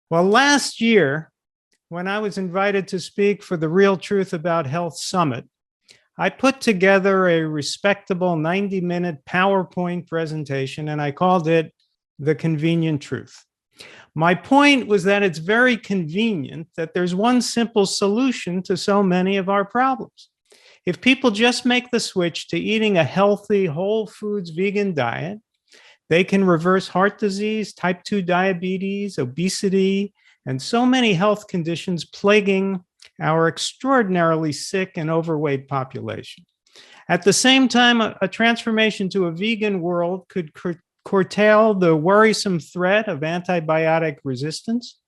Well, last year, when I was invited to speak for the Real Truth About Health Summit, I put together a respectable 90-minute PowerPoint presentation, and I called it The Convenient Truth. My point was that it's very convenient that there's one simple solution to so many of our problems. If people just make the switch to eating a healthy, whole foods, vegan diet, they can reverse heart disease, type 2 diabetes, obesity, and so many health conditions plaguing our extraordinarily sick and overweight population. At the same time, a transformation to a vegan world could curtail the worrisome threat of antibiotic resistance.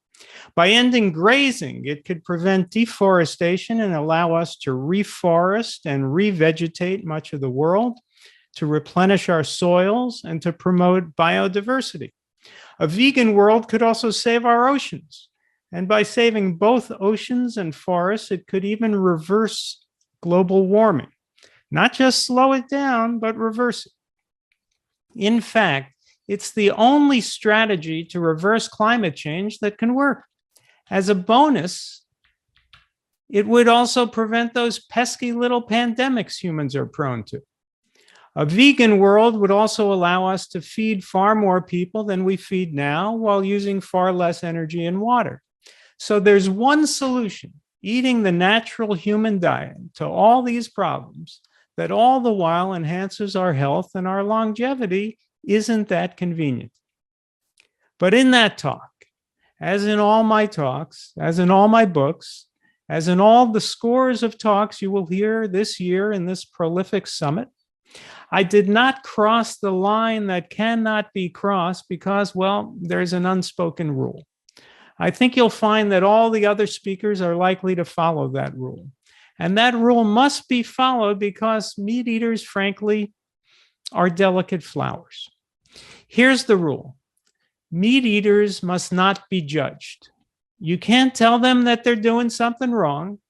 By ending grazing, it could prevent deforestation and allow us to reforest and revegetate much of the world, to replenish our soils, and to promote biodiversity. A vegan world could also save our oceans. And by saving both oceans and forests, it could even reverse global warming. Not just slow it down, but reverse it. In fact, it's the only strategy to reverse climate change that can work. As a bonus, it would also prevent those pesky little pandemics humans are prone to. A vegan world would also allow us to feed far more people than we feed now while using far less energy and water. So there's one solution, eating the natural human diet, to all these problems that all the while enhances our health and our longevity. Isn't that convenient? But in that talk, as in all my talks, as in all my books, as in all the scores of talks you will hear this year in this prolific summit, I did not cross the line that cannot be crossed because, well, there's an unspoken rule. I think you'll find that all the other speakers are likely to follow that rule. And that rule must be followed because meat eaters, frankly, are delicate flowers. Here's the rule. Meat eaters must not be judged. You can't tell them that they're doing something wrong,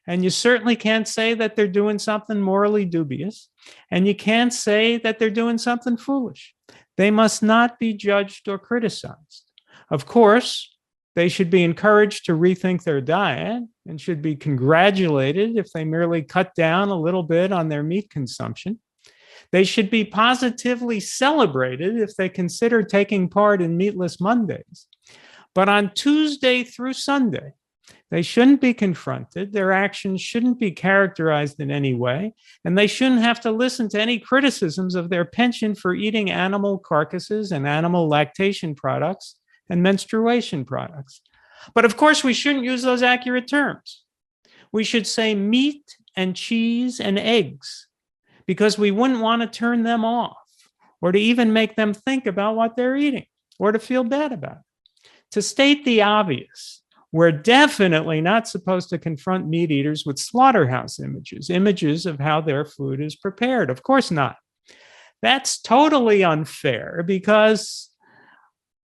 and you certainly can't say that they're doing something morally dubious, and you can't say that they're doing something foolish. They must not be judged or criticized. Of course, they should be encouraged to rethink their diet and should be congratulated if they merely cut down a little bit on their meat consumption. They should be positively celebrated if they consider taking part in Meatless Mondays. But on Tuesday through Sunday, they shouldn't be confronted, their actions shouldn't be characterized in any way, and they shouldn't have to listen to any criticisms of their penchant for eating animal carcasses and animal lactation products and menstruation products. But of course, we shouldn't use those accurate terms. We should say meat and cheese and eggs, because we wouldn't want to turn them off or to even make them think about what they're eating or to feel bad about it. To state the obvious, we're definitely not supposed to confront meat eaters with slaughterhouse images of how their food is prepared. Of course not. That's totally unfair because,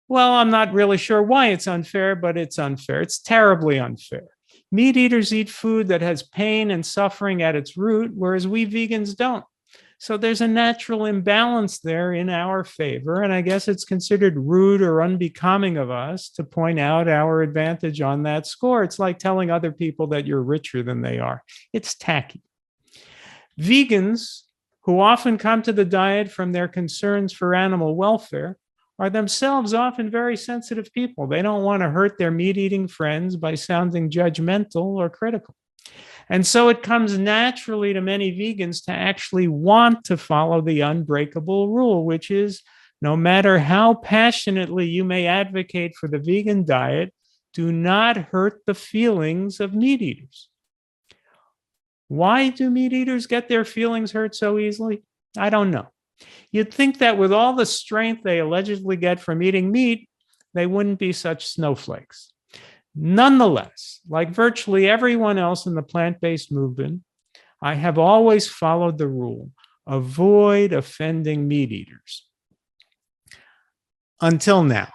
well, I'm not really sure why it's unfair, but it's unfair. It's terribly unfair. Meat eaters eat food that has pain and suffering at its root, whereas we vegans don't. So there's a natural imbalance there in our favor, and I guess it's considered rude or unbecoming of us to point out our advantage on that score. It's like telling other people that you're richer than they are. It's tacky. Vegans, who often come to the diet from their concerns for animal welfare, are themselves often very sensitive people. They don't want to hurt their meat-eating friends by sounding judgmental or critical. And so it comes naturally to many vegans to actually want to follow the unbreakable rule, which is no matter how passionately you may advocate for the vegan diet, do not hurt the feelings of meat eaters. Why do meat eaters get their feelings hurt so easily? I don't know. You'd think that with all the strength they allegedly get from eating meat, they wouldn't be such snowflakes. Nonetheless, like virtually everyone else in the plant-based movement, I have always followed the rule: avoid offending meat eaters. Until now.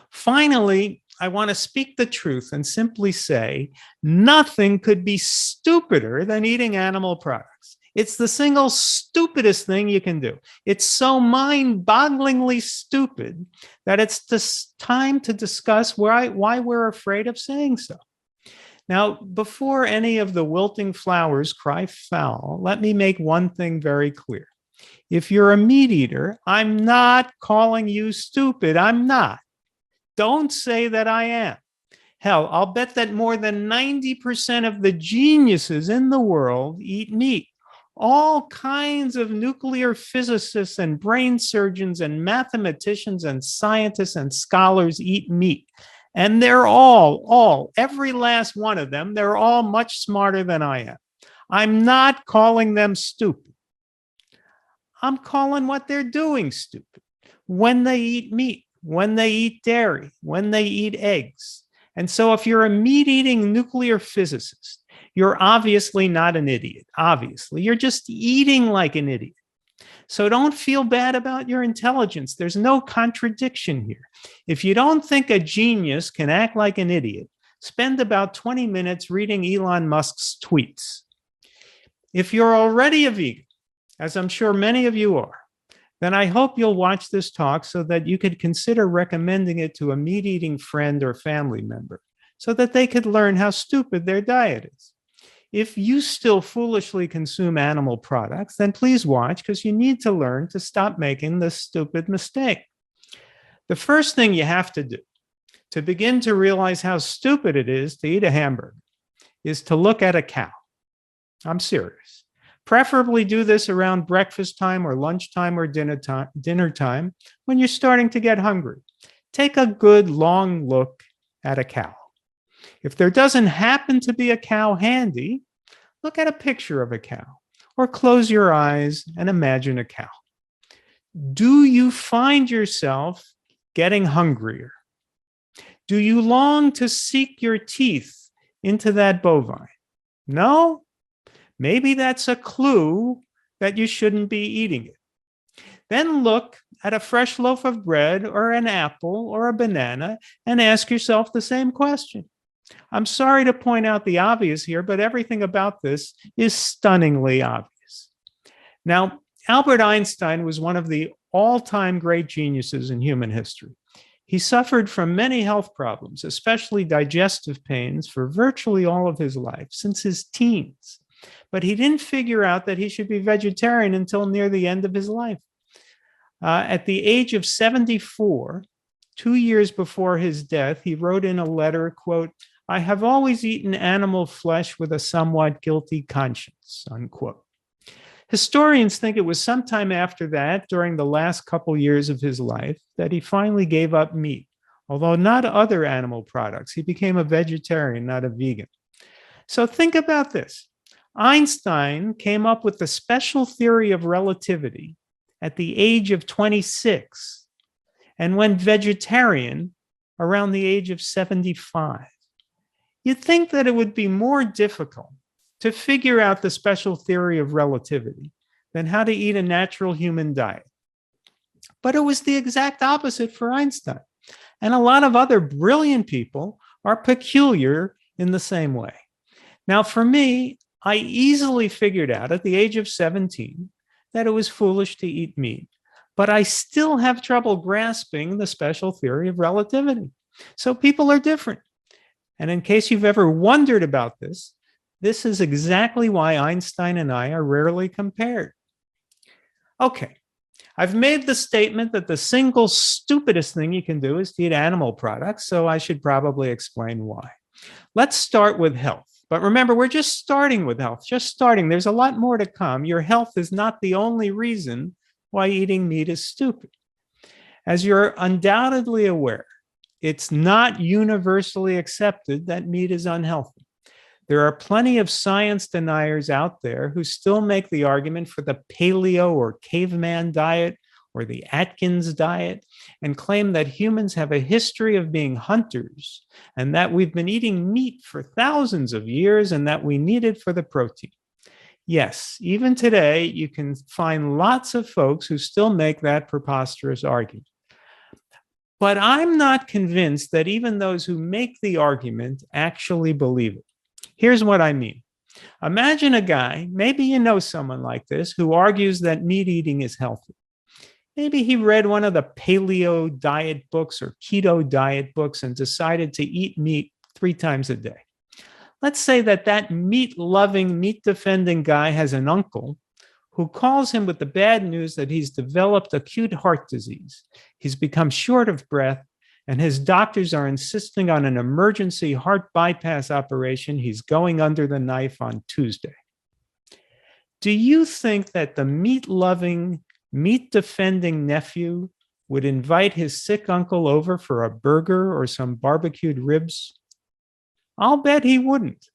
Finally, I want to speak the truth and simply say nothing could be stupider than eating animal products. It's the single stupidest thing you can do. It's so mind-bogglingly stupid that it's time to discuss why we're afraid of saying so. Now, before any of the wilting flowers cry foul, let me make one thing very clear. If you're a meat eater, I'm not calling you stupid. I'm not. Don't say that I am. Hell, I'll bet that more than 90% of the geniuses in the world eat meat. All kinds of nuclear physicists and brain surgeons and mathematicians and scientists and scholars eat meat. And they're every last one of them, they're all much smarter than I am. I'm not calling them stupid. I'm calling what they're doing stupid. When they eat meat, when they eat dairy, when they eat eggs. And so if you're a meat-eating nuclear physicist, you're obviously not an idiot. Obviously, you're just eating like an idiot. So don't feel bad about your intelligence. There's no contradiction here. If you don't think a genius can act like an idiot, spend about 20 minutes reading Elon Musk's tweets. If you're already a vegan, as I'm sure many of you are, then I hope you'll watch this talk so that you could consider recommending it to a meat-eating friend or family member so that they could learn how stupid their diet is. If you still foolishly consume animal products, then please watch because you need to learn to stop making this stupid mistake. The first thing you have to do to begin to realize how stupid it is to eat a hamburger is to look at a cow. I'm serious. Preferably do this around breakfast time or lunchtime or dinner time when you're starting to get hungry. Take a good long look at a cow. If there doesn't happen to be a cow handy, look at a picture of a cow or close your eyes and imagine a cow. Do you find yourself getting hungrier? Do you long to seek your teeth into that bovine? No? Maybe that's a clue that you shouldn't be eating it. Then look at a fresh loaf of bread or an apple or a banana and ask yourself the same question. I'm sorry to point out the obvious here, but everything about this is stunningly obvious. Now, Albert Einstein was one of the all-time great geniuses in human history. He suffered from many health problems, especially digestive pains, for virtually all of his life, since his teens. But he didn't figure out that he should be vegetarian until near the end of his life. At the age of 74, 2 years before his death, he wrote in a letter, quote, "I have always eaten animal flesh with a somewhat guilty conscience," unquote. Historians think it was sometime after that, during the last couple years of his life, that he finally gave up meat, although not other animal products. He became a vegetarian, not a vegan. So think about this. Einstein came up with the special theory of relativity at the age of 26 and went vegetarian around the age of 75. You'd think that it would be more difficult to figure out the special theory of relativity than how to eat a natural human diet. But it was the exact opposite for Einstein. And a lot of other brilliant people are peculiar in the same way. Now, for me, I easily figured out at the age of 17 that it was foolish to eat meat, but I still have trouble grasping the special theory of relativity. So people are different. And in case you've ever wondered about this, this is exactly why Einstein and I are rarely compared. Okay, I've made the statement that the single stupidest thing you can do is to eat animal products, so I should probably explain why. Let's start with health. But remember, we're just starting with health, just starting. There's a lot more to come. Your health is not the only reason why eating meat is stupid. As you're undoubtedly aware, it's not universally accepted that meat is unhealthy. There are plenty of science deniers out there who still make the argument for the paleo or caveman diet or the Atkins diet and claim that humans have a history of being hunters and that we've been eating meat for thousands of years and that we need it for the protein. Yes, even today, you can find lots of folks who still make that preposterous argument. But I'm not convinced that even those who make the argument actually believe it. Here's what I mean. Imagine a guy, maybe you know someone like this, who argues that meat eating is healthy. Maybe he read one of the paleo diet books or keto diet books and decided to eat meat 3 times a day. Let's say that meat-loving, meat-defending guy has an uncle who calls him with the bad news that he's developed acute heart disease. He's become short of breath, and his doctors are insisting on an emergency heart bypass operation. He's going under the knife on Tuesday. Do you think that the meat-loving, meat-defending nephew would invite his sick uncle over for a burger or some barbecued ribs? I'll bet he wouldn't.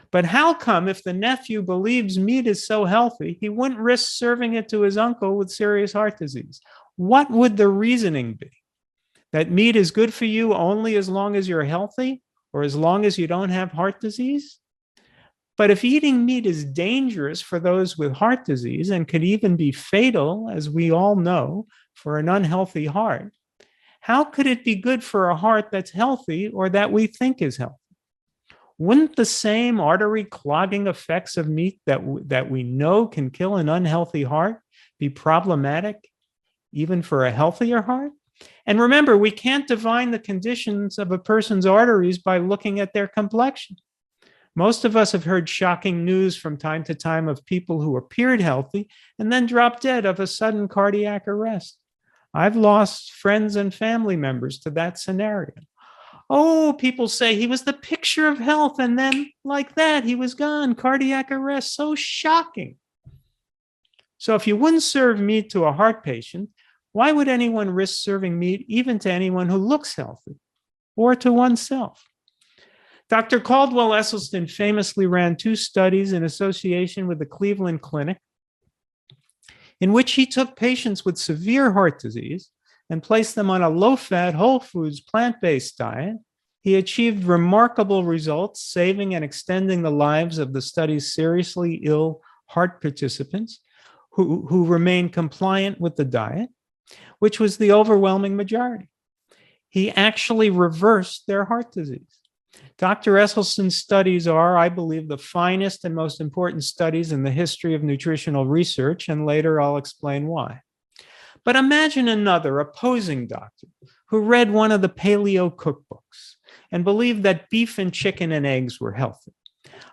But how come, if the nephew believes meat is so healthy, he wouldn't risk serving it to his uncle with serious heart disease? What would the reasoning be? That meat is good for you only as long as you're healthy or as long as you don't have heart disease? But if eating meat is dangerous for those with heart disease and could even be fatal, as we all know, for an unhealthy heart, how could it be good for a heart that's healthy or that we think is healthy? Wouldn't the same artery clogging effects of meat that we know can kill an unhealthy heart be problematic even for a healthier heart? And remember, we can't divine the conditions of a person's arteries by looking at their complexion. Most of us have heard shocking news from time to time of people who appeared healthy and then dropped dead of a sudden cardiac arrest. I've lost friends and family members to that scenario. Oh, people say he was the picture of health, and then like that, he was gone, cardiac arrest, so shocking. So if you wouldn't serve meat to a heart patient, why would anyone risk serving meat even to anyone who looks healthy or to oneself? Dr. Caldwell Esselstyn famously ran 2 studies in association with the Cleveland Clinic in which he took patients with severe heart disease and placed them on a low-fat, whole foods, plant-based diet. He achieved remarkable results, saving and extending the lives of the study's seriously ill heart participants who remained compliant with the diet, which was the overwhelming majority. He actually reversed their heart disease. Dr. Esselstyn's studies are, I believe, the finest and most important studies in the history of nutritional research, and later I'll explain why. But imagine another opposing doctor who read one of the paleo cookbooks and believed that beef and chicken and eggs were healthy.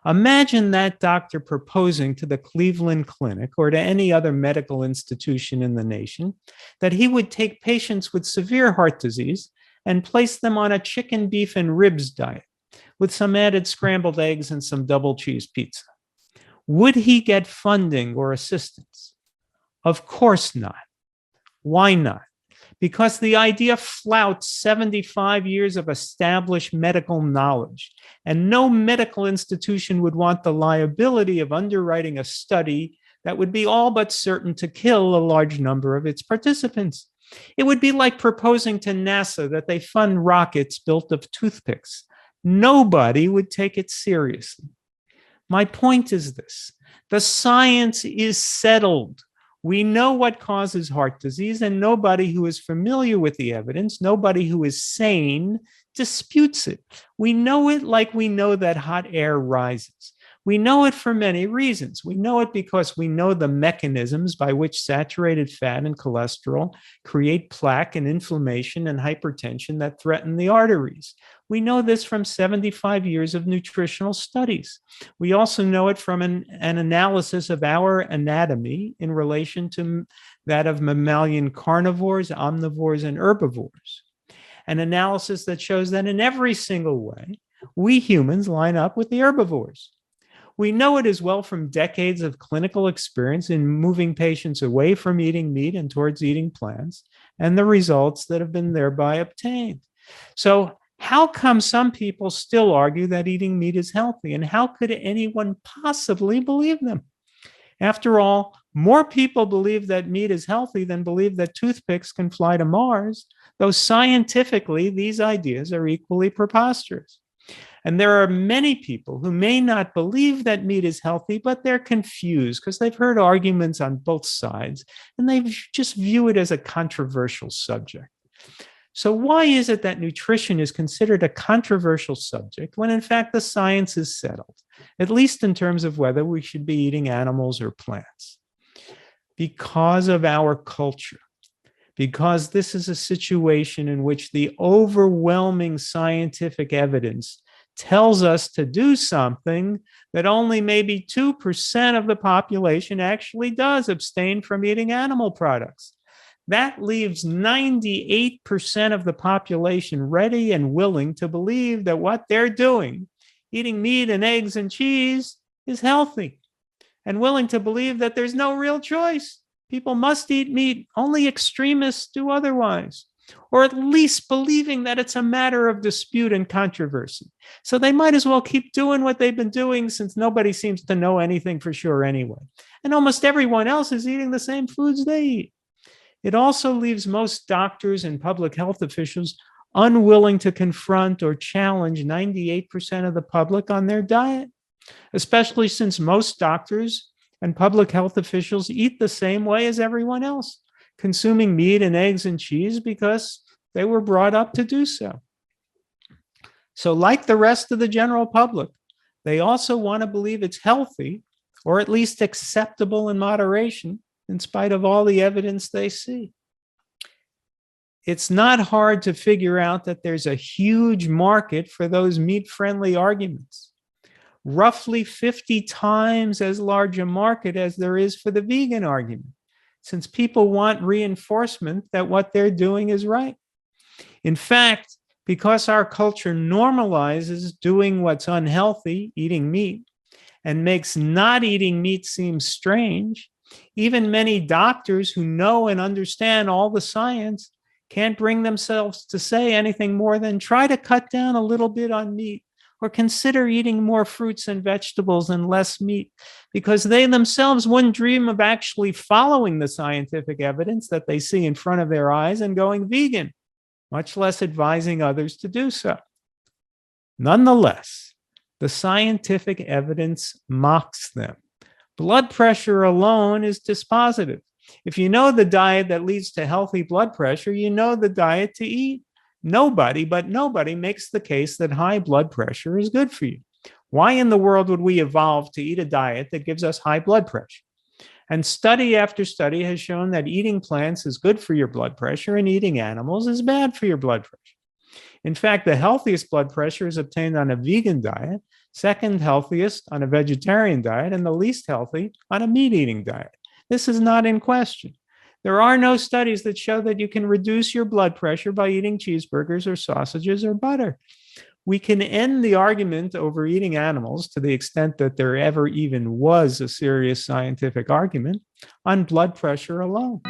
Imagine that doctor proposing to the Cleveland Clinic or to any other medical institution in the nation that he would take patients with severe heart disease and place them on a chicken, beef, and ribs diet with some added scrambled eggs and some double cheese pizza. Would he get funding or assistance? Of course not. Why not? Because the idea flouts 75 years of established medical knowledge, and no medical institution would want the liability of underwriting a study that would be all but certain to kill a large number of its participants. It would be like proposing to NASA that they fund rockets built of toothpicks. Nobody would take it seriously. My point is this: the science is settled. We know what causes heart disease, and nobody who is familiar with the evidence, nobody who is sane, disputes it. We know it like we know that hot air rises. We know it for many reasons. We know it because we know the mechanisms by which saturated fat and cholesterol create plaque and inflammation and hypertension that threaten the arteries. We know this from 75 years of nutritional studies. We also know it from an analysis of our anatomy in relation to that of mammalian carnivores, omnivores, and herbivores. An analysis that shows that in every single way, we humans line up with the herbivores. We know it as well from decades of clinical experience in moving patients away from eating meat and towards eating plants, and the results that have been thereby obtained. So how come some people still argue that eating meat is healthy, and how could anyone possibly believe them? After all, more people believe that meat is healthy than believe that toothpicks can fly to Mars, though scientifically these ideas are equally preposterous. And there are many people who may not believe that meat is healthy, but they're confused because they've heard arguments on both sides, and they just view it as a controversial subject. So why is it that nutrition is considered a controversial subject when in fact the science is settled, at least in terms of whether we should be eating animals or plants? Because of our culture. Because this is a situation in which the overwhelming scientific evidence tells us to do something that only maybe 2% of the population actually does, abstain from eating animal products. That leaves 98% of the population ready and willing to believe that what they're doing, eating meat and eggs and cheese, is healthy, and willing to believe that there's no real choice. People must eat meat. Only extremists do otherwise, or at least believing that it's a matter of dispute and controversy. So they might as well keep doing what they've been doing, since nobody seems to know anything for sure anyway. And almost everyone else is eating the same foods they eat. It also leaves most doctors and public health officials unwilling to confront or challenge 98% of the public on their diet, especially since most doctors and public health officials eat the same way as everyone else, consuming meat and eggs and cheese because they were brought up to do so. So like the rest of the general public, they also want to believe it's healthy, or at least acceptable in moderation, in spite of all the evidence they see. It's not hard to figure out that there's a huge market for those meat-friendly arguments. Roughly 50 times as large a market as there is for the vegan argument, since people want reinforcement that what they're doing is right. In fact, because our culture normalizes doing what's unhealthy, eating meat, and makes not eating meat seem strange, even many doctors who know and understand all the science can't bring themselves to say anything more than try to cut down a little bit on meat, or consider eating more fruits and vegetables and less meat, because they themselves wouldn't dream of actually following the scientific evidence that they see in front of their eyes and going vegan, much less advising others to do so. Nonetheless, the scientific evidence mocks them. Blood pressure alone is dispositive. If you know the diet that leads to healthy blood pressure, you know the diet to eat. Nobody makes the case that high blood pressure is good for you. Why in the world would we evolve to eat a diet that gives us high blood pressure? And study after study has shown that eating plants is good for your blood pressure and eating animals is bad for your blood pressure. In fact, the healthiest blood pressure is obtained on a vegan diet, second healthiest on a vegetarian diet, and the least healthy on a meat-eating diet. This is not in question. There are no studies that show that you can reduce your blood pressure by eating cheeseburgers or sausages or butter. We can end the argument over eating animals, to the extent that there ever even was a serious scientific argument, on blood pressure alone.